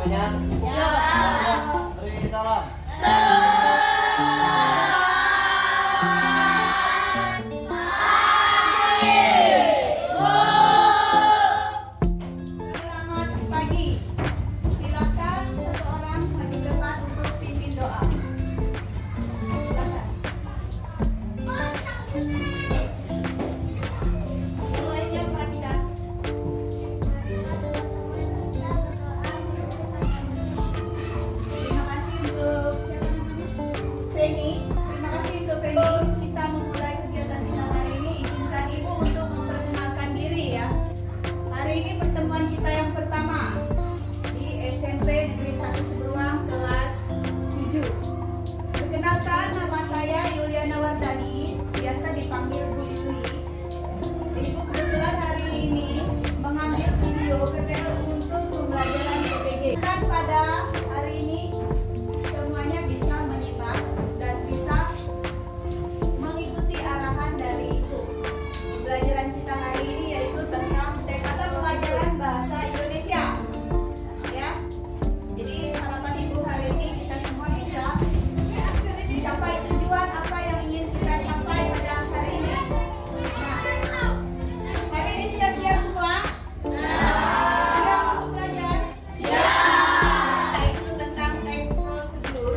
semuanya? Ya. Beri salam. Selamat pagi. Silakan satu orang maju depan untuk pimpin doa. Silakan. Semuanya perhatikan. Terima kasih untuk siapa namanya? Feni. Terima kasih untuk Feni. Kita memulai kegiatan kita hari ini. Izinkan Ibu untuk memperkenalkan diri ya. Hari ini pertemuan kita yang pertama di SMP Negeri 1 Seberuang kelas 7. Perkenalkan, nama saya Yuliana Wardani, biasa dipanggil Bu Yuli. Ibu kebetulan hari ini mengambil video PPL untuk pembelajaran PPG. Dan pada hari ini semuanya bisa menyimak dan bisa mengikuti arahan dari Ibu. Pembelajaran kita hari ini yaitu tentang mata pelajaran bahasa Indonesia. Ya. Jadi harapan Ibu hari ini kita semua bisa mencapai tujuan apa yang ingin kita capai pada hari ini. Nah, hari ini siap-siap semua? Siap untuk belajar? Itu tentang teks prosedur,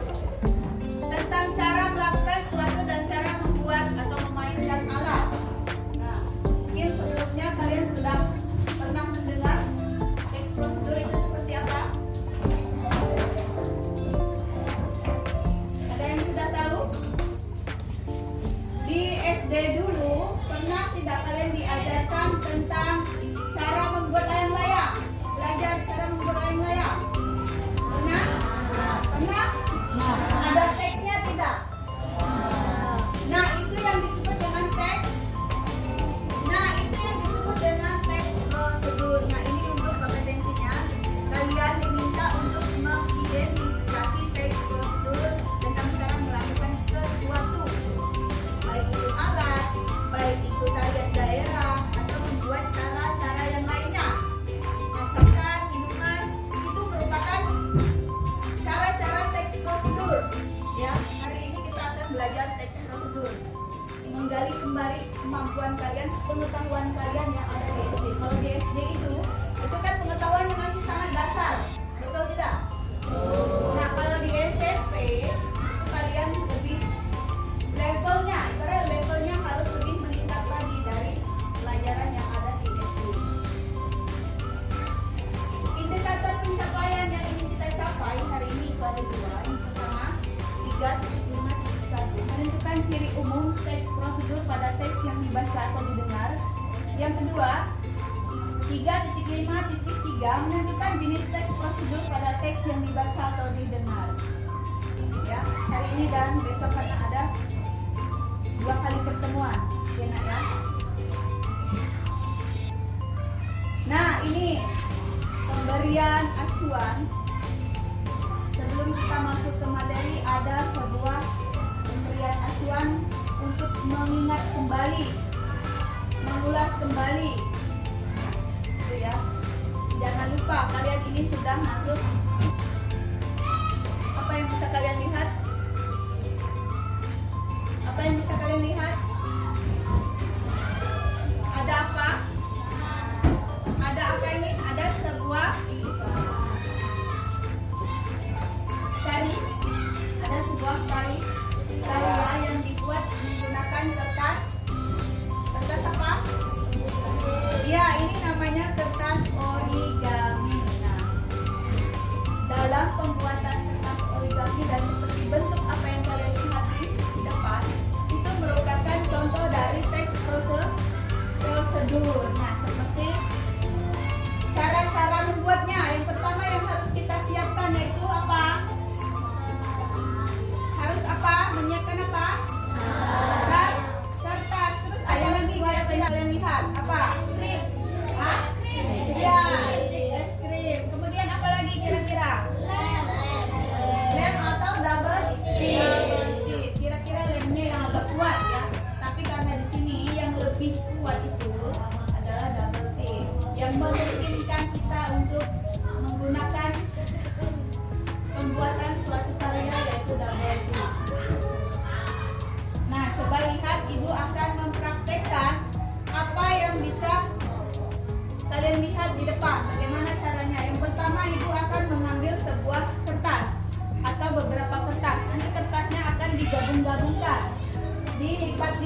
tentang cara melakukan sesuatu dan cara membuat atau memainkan alat. Nah, mungkin sebelumnya kalian sudah pernah mendengar teks prosedur itu seperti apa? Ada yang sudah tahu? Di SD dulu pernah tidak kalian diajarkan tentang cara membuat layang-layang? Belajar cara membuat layang-layang? Pernah? Pernah? Ada teksnya tidak? Nah, itu yang disebut dengan teks. Nah, itu yang disebut dengan teks prosedur. Nah, ini untuk kompetensinya. Kalian diminta untuk mengidentifikasi teks prosedur tentang cara melakukan sesuatu. Baik itu alat, baik itu tarian daerah, atau membuat cara-cara yang lainnya. Masakan, minuman, itu merupakan cara-cara teks prosedur. Ya, hari ini kita akan belajar teks prosedur. Menggali kembali kemampuan kalian, pengetahuan kalian yang ada di SD. Kalau di SD itu kan pengetahuannya masih sangat dasar, betul tidak? Nah, kalau di SMP itu kalian lebih levelnya, ibarat levelnya harus lebih meningkat lagi dari pelajaran yang ada di SD. Indikator pencapaian yang ingin kita capai hari ini itu ada dua. Yang pertama, 3.5.1 menentukan ciri umum teks prosedur pada teks yang dibaca atau didengar. Yang kedua, 3.5.3 menentukan jenis teks prosedur pada teks yang dibaca atau didengar. Ya, hari ini dan besok karena ada 2 kali pertemuan, ya nak ya. Nah, ini pemberian acuan. Sebelum kita masuk ke materi, ada sebuah pemberian acuan untuk mengingat kembali, mengulas kembali. Itu ya. Jangan lupa kalian ini sudah masuk. Apa yang bisa kalian lihat? Apa yang bisa kalian lihat? Ada apa? Ada apa ini? Ada sebuah tari. Ada sebuah tari karya yang dibuat menggunakan kertas. Kertas apa? Ya, ini namanya kertas origami. Nah,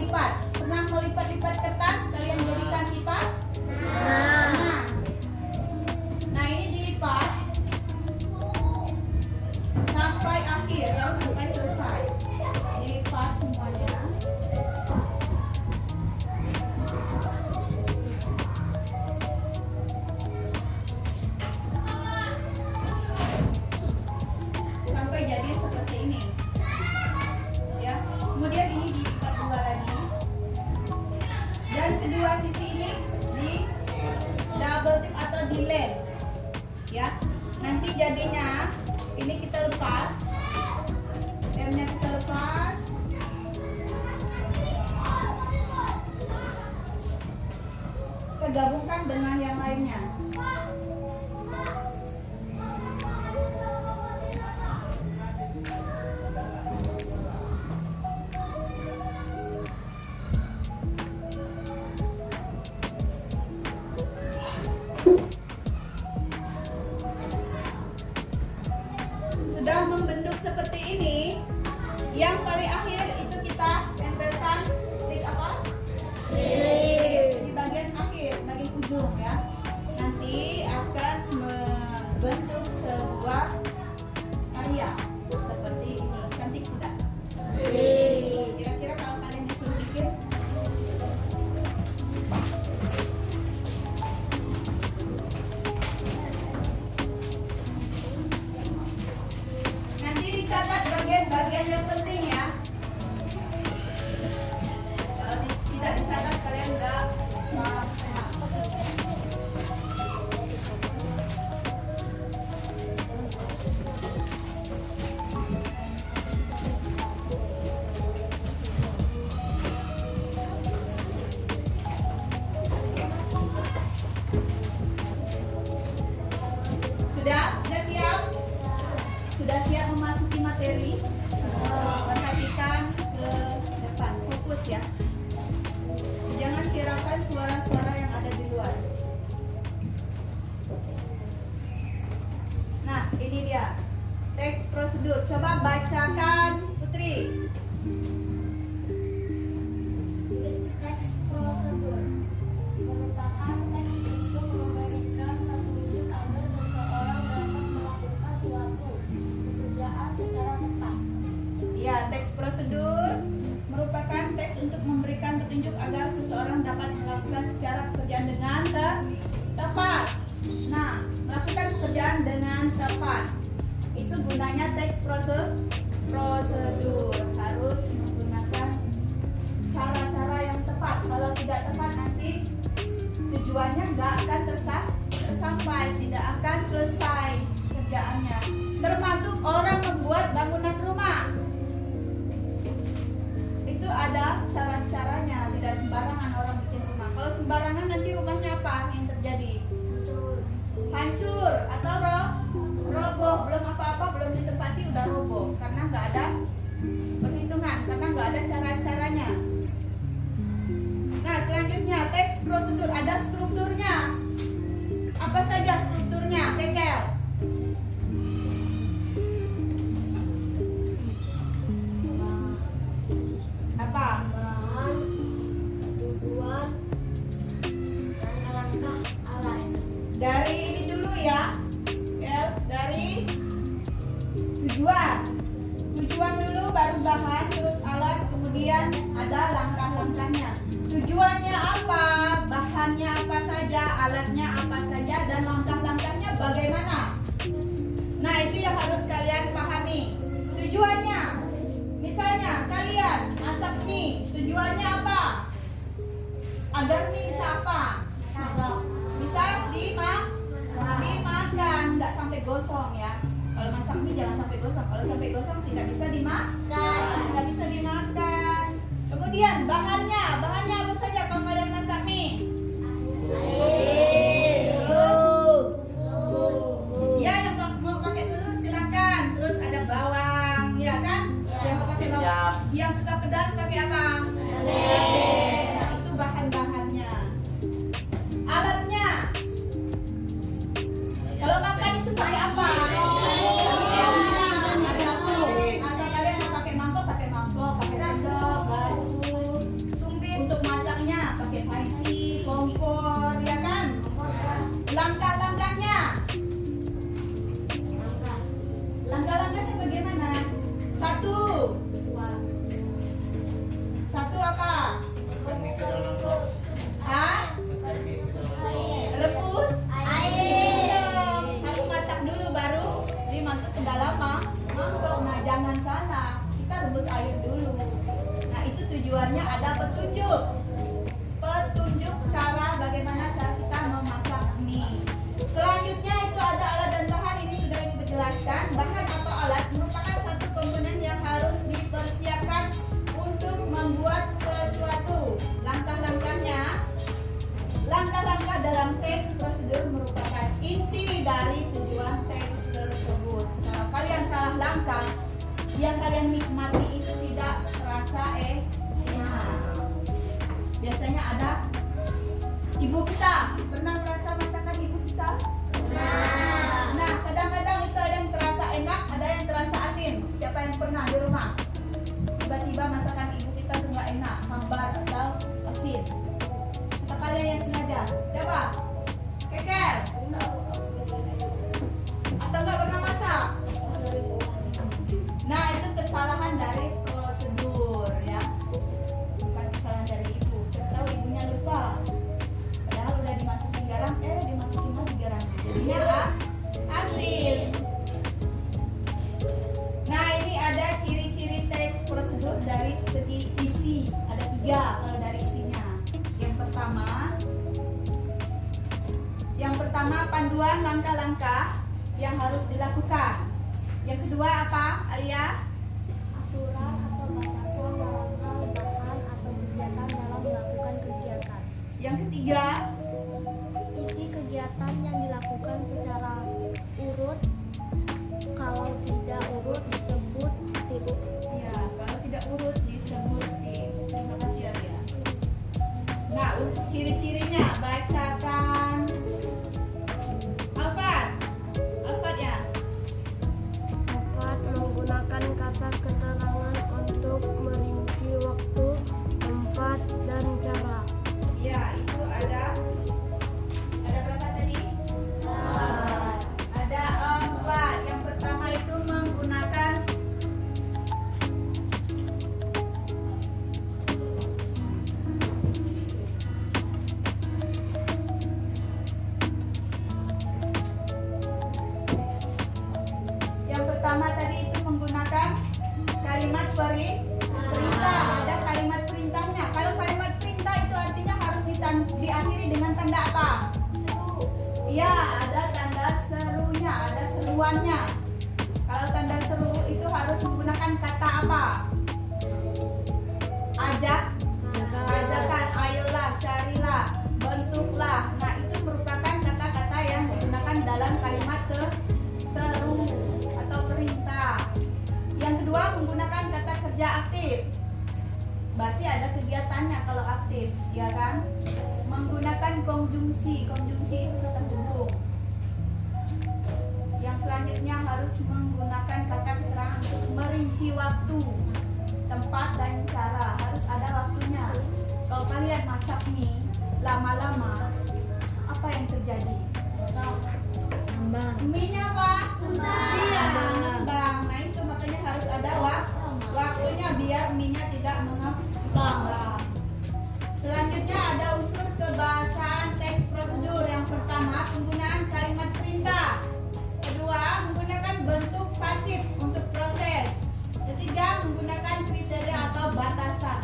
melipat. Pernah melipat-lipat kertas? Kalian jadikan kipas? Nah ini dilipat sampai akhir ya, sampai selesai. Dilipat semuanya. Sampai jadi seperti ini. Ya. Kemudian ini dilipat dua lagi. Dan kedua sisi ini di double tip atau di lem. Ya. Nanti jadinya ini kita lepas. Lemnya kita lepas. Kita gabungkan dengan yang lainnya. Sudah membentuk seperti ini, yang paling akhir itu kita tempelkan stick apa? Di bagian akhir, bagian ujung ya. Nanti akan membentuk sebuah karya seperti ini. Cantik tidak? Kira-kira kalau kalian disuruh bikin, nanti dicatat bagian-bagian yang penting ya. Kalau tidak dicatat kalian enggak paham. Sudah siap? Sudah siap memasuki materi? Perhatikan ke depan, fokus ya. Jangan hiraukan suara-suara yang ada di luar. Nah, ini dia teks prosedur. Coba bacakan, Putri. Teks prosedur merupakan teks untuk memberikan petunjuk agar seseorang dapat melakukan suatu pekerjaan secara tepat. Ya, teks prosedur merupakan teks untuk memberikan petunjuk agar seseorang dapat melakukan secara pekerjaan dengan tepat. Nah, melakukan pekerjaan dengan tepat. Itu gunanya teks prosedur. Harus menggunakan cara-cara yang tepat. Kalau tidak tepat nanti tujuannya nggak akan tersampai, tidak akan selesai kerjaannya. Termasuk orang membuat bangunan rumah. Itu ada cara-caranya, tidak sembarangan orang bikin rumah. Kalau sembarangan nanti rumahnya apa yang terjadi? Hancur atau roboh, belum apa-apa, belum ditempati udah roboh karena nggak ada perhitungan, karena nggak ada cara-caranya. Nah, selanjutnya teks prosedur ada strukturnya. Apa saja strukturnya? Kekel. Apa? Bahan, tujuan, langkah-langkah alat. Dari ini dulu ya. Dari tujuan. Tujuan dulu baru bahan, terus alat, kemudian ada langkah-langkahnya. Tujuannya apa? Bahannya apa saja? Alatnya apa saja? Dan langkah-langkahnya bagaimana? Nah, itu yang harus kalian pahami. Tujuannya, misalnya kalian masak mie, tujuannya apa? Agar mie bisa apa? Bisa dimakan, nggak sampai gosong ya. Kalau masak mie jangan sampai gosong. Kalau sampai gosong tidak bisa dimakan, nggak bisa dimakan. Kemudian bahannya apa saja kalau kalian masak mie? Terus, ya yang mau pakai telur silakan. Terus ada bawang, ya kan? Yang mau pakai bawang, yang suka pedas pakai apa? Nah, itu bahan-bahannya. Alatnya, kalau makan itu pakai apa? Atau kalian mau pakai mangkok, pakai sendok, garpu, tanda lama mangkok. Nah jangan salah, kita rebus air dulu. Nah itu tujuannya ada petunjuk cara bagaimana cara kita memasak mie. Selanjutnya itu ada alat dan bahan, ini sudah ibu jelaskan. Bahan atau alat merupakan satu komponen yang harus dipersiapkan untuk membuat sesuatu. Langkah-langkah dalam teks prosedur merupakan inti dari tujuan teks tersebut. Kalau kalian salah langkah, yang kalian nikmati itu tidak terasa enak. Biasanya ada ibu kita, pernah merasa masakan ibu kita? Nah, kadang-kadang itu ada yang terasa enak, ada yang terasa asin. Siapa yang pernah di rumah? Tiba-tiba masakan ibu kita tuh nggak enak, hambar atau asin. Atau kalian yang sengaja? Siapa? Keker? Atau nggak pernah masak? Nah, itu kesalahan dari prosedur ya. Bukan kesalahan dari ibu. Saya tahu ibunya lupa. Padahal udah dimasukin garam, dimasukin lagi garam. Jadinya asin. Nah, ini ada ciri-ciri teks prosedur dari segi isi. Ada 3 kalau dari isinya. Yang pertama panduan langkah-langkah yang harus dilakukan. Yang kedua apa, Alia? Aturan atau batasan dalam hal bahan atau kegiatan dalam melakukan kegiatan. Yang ketiga, Isi kegiatan yang dilakukan secara urut. Kalau tidak urut disebut tips. ya kalau tidak urut disebut tips. Terima kasih Alia. Nah, untuk ciri-cirinya bacakan. Alfat ya. 4. Menggunakan kata keterangan untuk merinci waktu, tempat, dan cara. Ya, itu ada berapa tadi? Ada 4. Yang pertama itu menggunakan kalimat perintah. Ada kalimat perintahnya. Kalau kalimat perintah itu artinya harus diakhiri dengan tanda apa? Seru. Iya, ada tanda serunya, ada seruannya. Kalau tanda seru itu harus menggunakan kata apa? Ajakan, ayolah, carilah, bentuklah. Nah, itu merupakan kata-kata yang digunakan dalam kalimat seru atau perintah. Yang kedua, menggunakan kata kerja aktif. Berarti ada kegiatannya kalau aktif, ya kan? Menggunakan konjungsi. Konjungsi itu kata hubung. Yang selanjutnya harus menggunakan kata keterangan untuk merinci waktu, tempat, dan cara. Harus ada waktunya. Kalau kalian masak mie lama-lama, apa yang terjadi? Mie-nya apa? Iya, mengembang. Nah itu makanya harus ada waktunya biar mie-nya tidak mengembang. Selanjutnya ada unsur kebahasaan teks prosedur. Yang pertama, penggunaan kalimat perintah. Kedua, menggunakan bentuk pasif untuk proses. Ketiga, menggunakan kriteria atau batasan.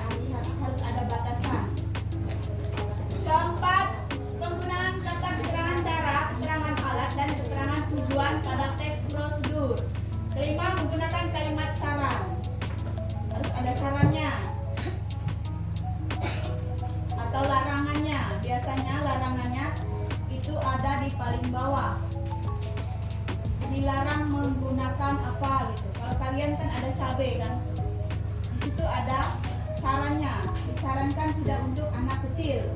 Harus ada batasan. Keempat, penggunaan kata keterangan cara, keterangan alat, dan keterangan tujuan pada teks prosedur. Kelima, menggunakan kalimat saran. Harus ada sarannya atau larangannya. Biasanya larangannya itu ada di paling bawah. Dilarang menggunakan apa gitu. Kalau kalian kan ada cabai kan, di situ ada sarannya. Disarankan tidak untuk anak kecil.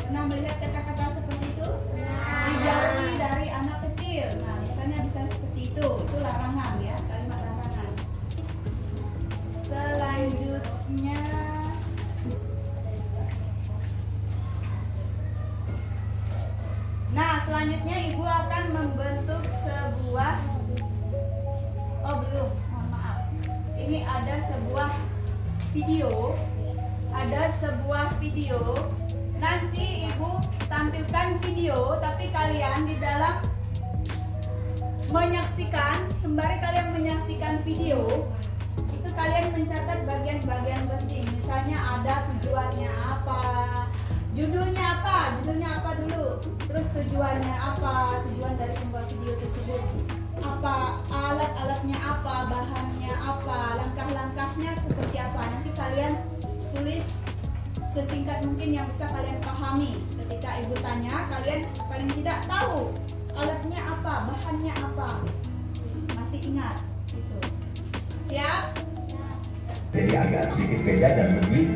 Pernah melihat kata-kata seperti itu? Dijauhi dari anak kecil. Nah, misalnya bisa seperti itu larangan ya, kalimat larangan. Selanjutnya ibu akan membentuk sebuah mohon maaf. Ini ada sebuah video. Nanti ibu tampilkan video, tapi kalian di dalam menyaksikan sembari kalian Terus tujuannya apa? Tujuan dari pembuat video tersebut apa? Alat-alatnya apa? Bahannya apa? Langkah-langkahnya seperti apa? Nanti kalian tulis sesingkat mungkin yang bisa kalian pahami. Ketika ibu tanya, kalian paling tidak tahu alatnya apa, bahannya apa. Masih ingat? Gitu. Siap? Jadi agak sedikit beda dan lebih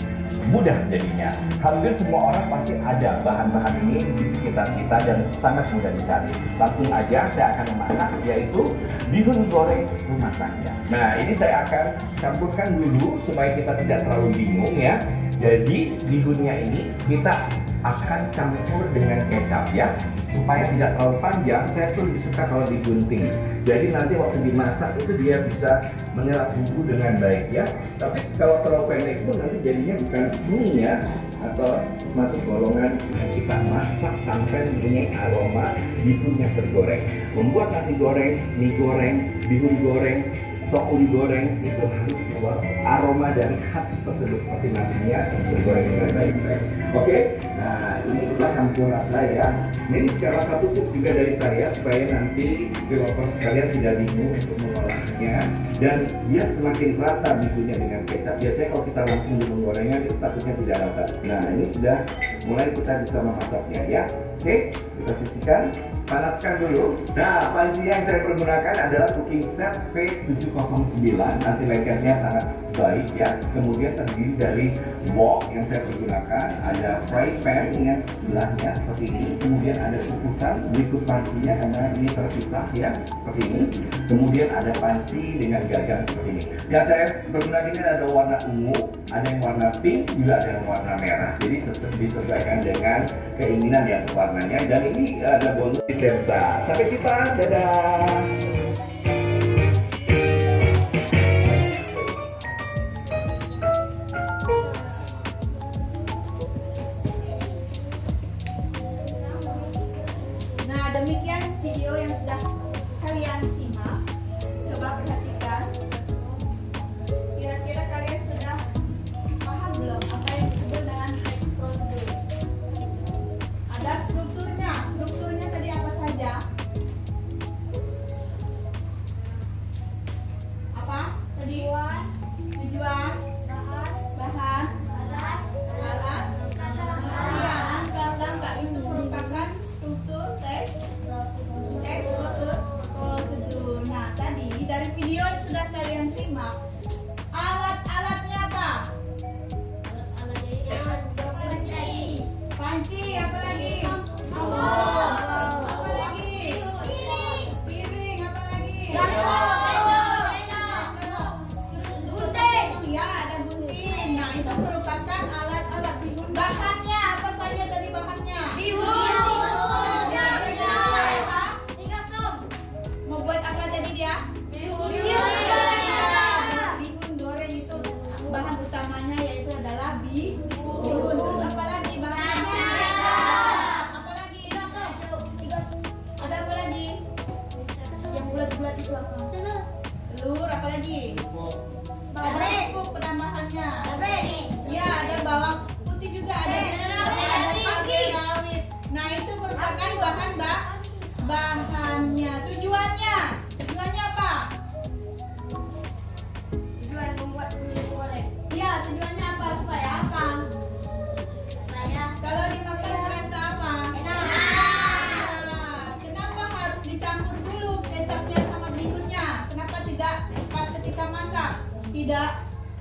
mudah jadinya. Hampir semua orang pasti ada bahan-bahan ini di sekitar kita dan sangat mudah dicari. Langsung aja saya akan memasak, yaitu bihun goreng rumah tangga. Nah, ini saya akan campurkan dulu supaya kita tidak terlalu bingung ya. Jadi bihunnya ini kita akan campur dengan kecap ya, supaya tidak terlalu panjang. Saya tuh lebih suka kalau digunting. Jadi nanti waktu dimasak itu dia bisa menyerap bumbu dengan baik ya. Tapi kalau terlalu pendek pun nanti jadinya bukan mie ya, atau masuk golongan yang kita masak sampai mempunyai aroma bihun yang tergoreng. Membuat nasi goreng, mie goreng, bihun goreng, sop uli goreng itu harus keluar aroma dari hati tersebut seperti nasinya bergoreng dengan baik-baik. Oke, nah ini adalah campuran saya. Ini salah satu tips juga dari saya supaya nanti developers sekalian tidak bingung untuk mengolahnya dan dia semakin rata bihunnya dengan kecap. Biasanya kalau kita langsung bihun gorengan itu takutnya tidak rata. Nah ini sudah mulai kita bisa memasaknya ya. Oke, kita sisihkan. Panaskan dulu. Nah, panci yang saya pergunakan adalah cooking set V709. Nanti lengketnya sangat baik ya. Kemudian terdiri dari wok yang saya pergunakan. Ada fry pan dengan sebelahnya seperti ini. Kemudian ada kukusan berikut pancinya karena ini terpisah ya seperti ini. Kemudian ada panci dengan gagang seperti ini. Yang saya pergunakan ini ada warna ungu, ada yang warna pink, juga ada yang warna merah. Jadi disesuaikan dengan keinginan ya warnanya. Dan ini ada bonus Delta. Sampai jumpa, dadah. Nah, demikian video yang sudah kalian simak. Coba perhatikan. Kira-kira kalian sudah paham belum apa yang disebut dengan text prosedur? Ada strukturnya. Strukturnya tadi apa saja? Apa? Tadi tujuan, bahan, alat, langkah-langkah itu merupakan struktur teks prosedur. Nah, tadi dari video yang sudah kalian simak, alat-alatnya apa? Panci, apa lagi? Apa lagi? Piring, apa lagi? Ya, ada gunting. Nah, itu merupakan alat-alat bihun. Bahannya apa saja tadi bahannya? Mau buat apa tadi dia? Bihun goreng itu bahan utamanya yaitu adalah bihun. Terus apa lagi bahannya? Apa lagi? Ada apa lagi? Yang bulat-bulat itu apa? Telur, apa lagi? Ada pupuk penambahannya. Ya, ada bawang putih juga, ada cabai rawit. Nah, itu merupakan bahannya. Tujuannya apa? Ya, tujuannya apa? Supaya apa? Kalau dimakan terasa apa? Kenapa harus dicampur dulu kecapnya sama bihunnya? Kenapa tidak pas ketika masak? Tidak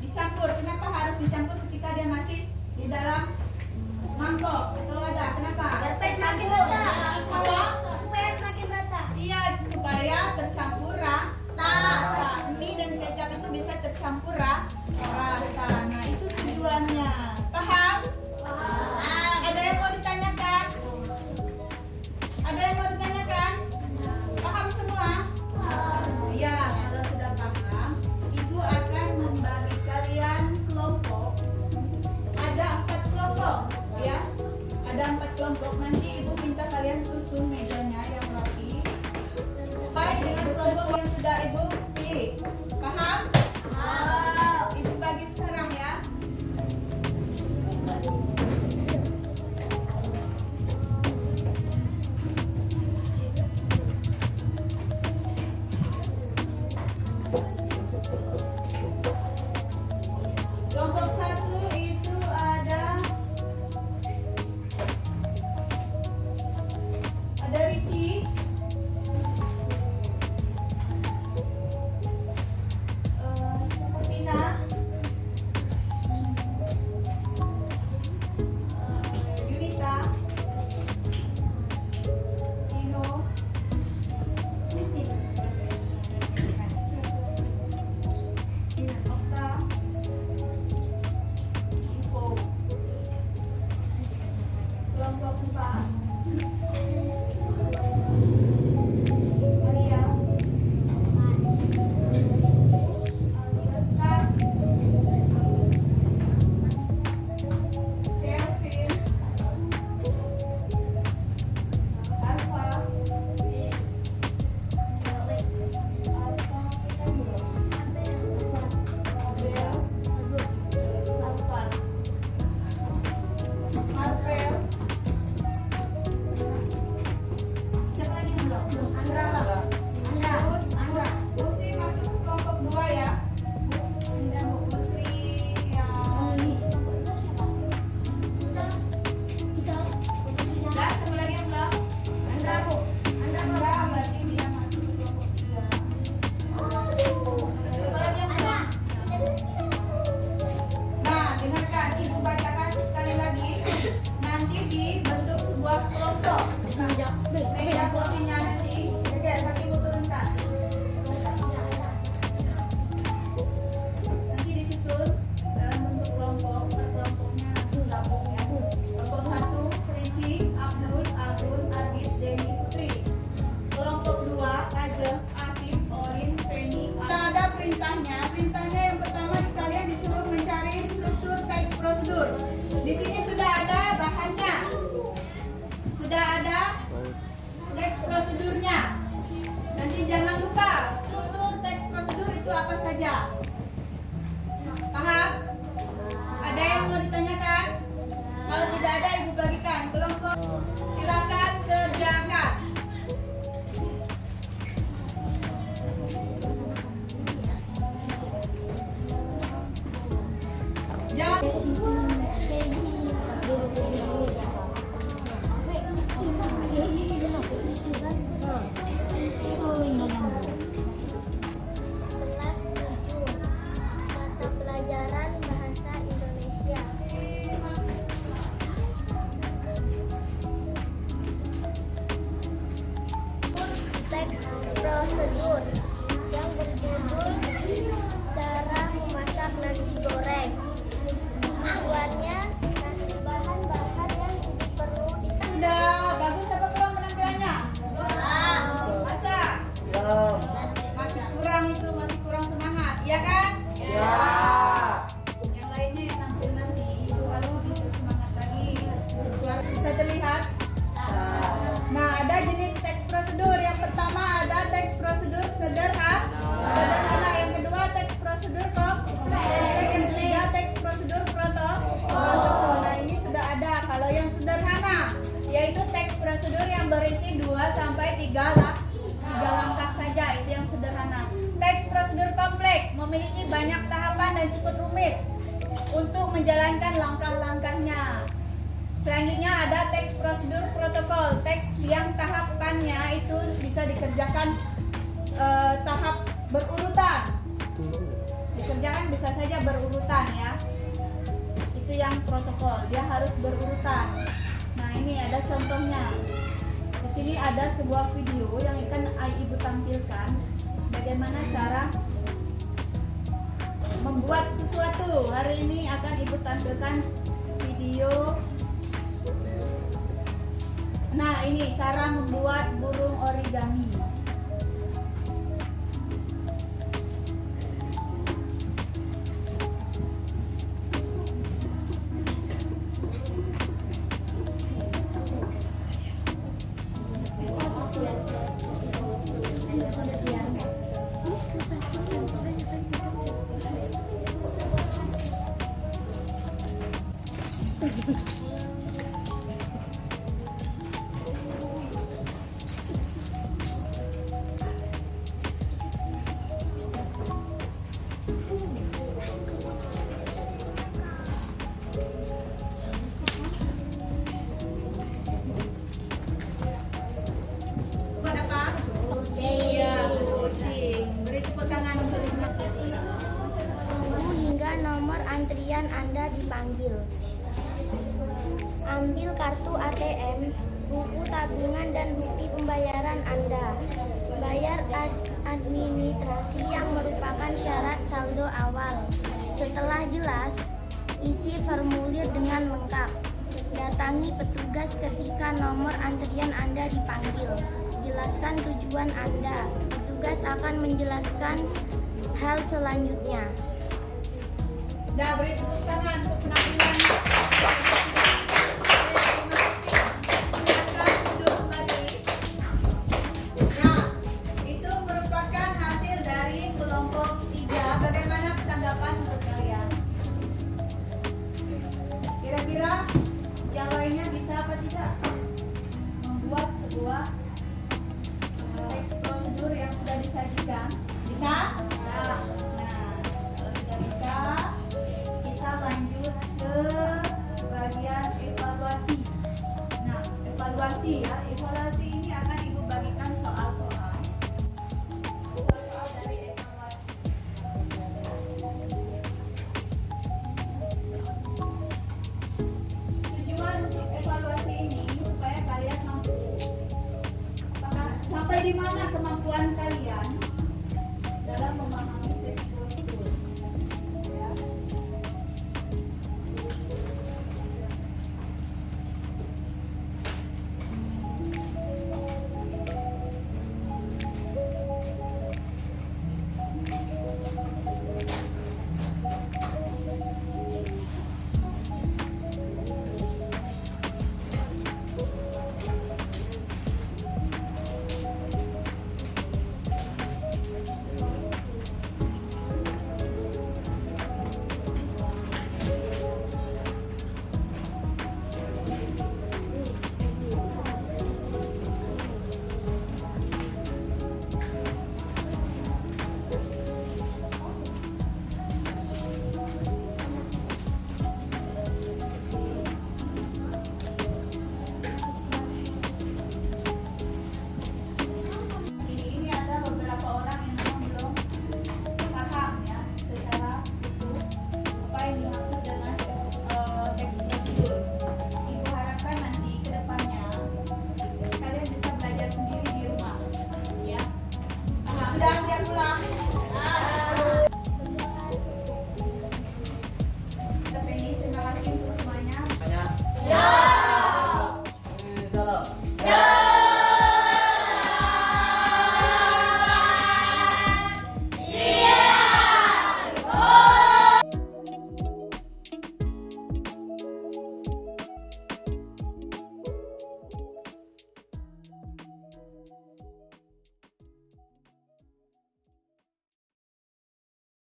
dicampur. Kenapa harus dicampur ketika dia masih di dalam mangkok atau wadah? Kenapa? Iya, supaya tercampur rata. Mie dan kecap itu bisa tercampur rata. Nah, itu tujuannya. Paham? Ada yang mau ditanyakan? Paham semua? Ya, kalau sudah paham, Ibu akan membagi kalian kelompok. Ada 4 kelompok, ya. Ada 4 kelompok. Nanti Ibu minta kalian susun mejanya yang rapi. Baik dengan kelompok yang perintahnya. Perintahnya yang pertama kalian disuruh mencari struktur teks prosedur. Di sini sudah ada bahannya. Sudah ada teks prosedurnya. Nanti jangan lupa struktur teks prosedur itu apa saja. Paham? Ada yang mau ditanyakan? Kalau tidak ada, ibu bagikan kelompok. Silakan kerjakan. Jangan Kelas 7 Mata pelajaran Bahasa Indonesia. Teks prosedur yang berjudul Cara Memasak Nasi Goreng. Tujuannya kasih bahan-bahan yang perlu sudah bagus apa belum penampilannya? Masa? Masih kurang itu, masih kurang semangat, ya kan? Ya. Yang lainnya yang nampil nanti itu harus lebih bersemangat lagi. Suara bisa terlihat? Nah, ada jenis teks prosedur. Yang pertama ada teks prosedur sederhana. Yang kedua teks prosedur kompleks. Yang ketiga teks prosedur protokol. Nah, ini sudah ada. Kalau yang sederhana yaitu teks prosedur yang berisi 2 sampai 3 langkah saja, itu yang sederhana. Teks prosedur kompleks memiliki banyak tahapan dan cukup rumit untuk menjalankan langkah-langkahnya. Selanjutnya ada teks prosedur protokol, teks yang tahapannya itu bisa dikerjakan tahap berurutan. Dikerjakan bisa saja berurutan ya. Itu yang protokol, dia harus berurutan. Nah, ini ada contohnya. Di sini ada sebuah video yang akan ibu tampilkan bagaimana cara membuat sesuatu. Hari ini akan ibu tampilkan video. Nah, ini cara membuat burung origami. Buat apa? Kucing. Beri tepuk tangan untuk ibu. Tunggu hingga nomor antrian Anda dipanggil. Ambil kartu ATM, buku tabungan dan bukti pembayaran Anda. Bayar administrasi yang merupakan syarat saldo awal. Setelah jelas, isi formulir dengan lengkap. Datangi petugas ketika nomor antrian Anda dipanggil. Jelaskan tujuan Anda. Petugas akan menjelaskan hal selanjutnya. Dah, beri tepuk tangan untuk penampilan. Silakan duduk kembali. Nah, itu merupakan hasil dari kelompok 3. Bagaimana tanggapan menurut kalian? Kira-kira yang lainnya bisa apa tidak? Membuat sebuah